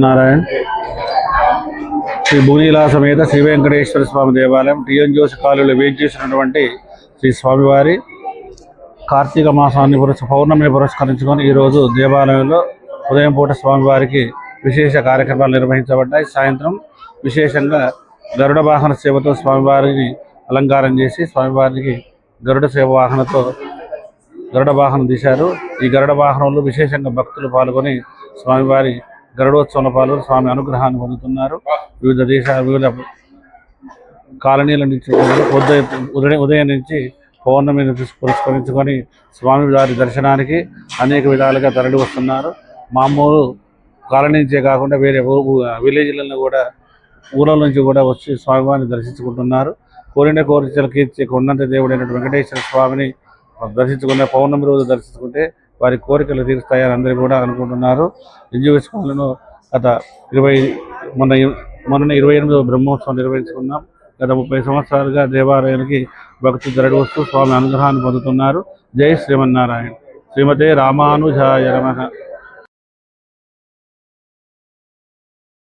శ్రీమన్నారాయణ. శ్రీ భూనీలా సమేత శ్రీ వెంకటేశ్వర స్వామి దేవాలయం టిఎన్ జోసి కాలువలో వేచి చేసినటువంటి శ్రీ స్వామివారి కార్తీక మాసాన్ని పౌర్ణమిని పురస్కరించుకొని ఈరోజు దేవాలయంలో ఉదయం పూట స్వామివారికి విశేష కార్యక్రమాలు నిర్వహించబడ్డాయి. సాయంత్రం విశేషంగా గరుడ వాహన సేవతో స్వామివారిని అలంకారం చేసి స్వామివారికి గరుడ సేవ వాహనతో గరుడ వాహనం తీశారు. ఈ గరుడ వాహనంలో విశేషంగా భక్తులు పాల్గొని స్వామివారి గరుడోత్సవంలో పాల్గొని స్వామి అనుగ్రహాన్ని పొందుతున్నారు. వివిధ కాలనీల నుంచి ఉదయం నుంచి పౌర్ణమిని పురస్కరించుకొని స్వామివారి దర్శనానికి అనేక విధాలుగా తరలి వస్తున్నారు. మామూలు కాలనీ నుంచే కాకుండా వేరే విలేజ్లలో కూడా ఊళ్ళ నుంచి కూడా వచ్చి స్వామివారిని దర్శించుకుంటున్నారు. కోరిన కోరికలకు ఇచ్చే కొండంత దేవుడైన వెంకటేశ్వర స్వామిని దర్శించుకునే పౌర్ణమి రోజు దర్శించుకుంటే వారి కోరికలు తీరుస్తాయని అందరూ కూడా అనుకుంటున్నారు. విజయవాడలో గత మొన్న 28వ బ్రహ్మోత్సవం నిర్వహించుకున్నాం. గత 30 సంవత్సరాలుగా దేవాలయానికి భక్తులు తరలి వస్తూ స్వామి అనుగ్రహాన్ని పొందుతున్నారు. జై శ్రీమన్నారాయణ. శ్రీమతే రామానుజాయ నమః.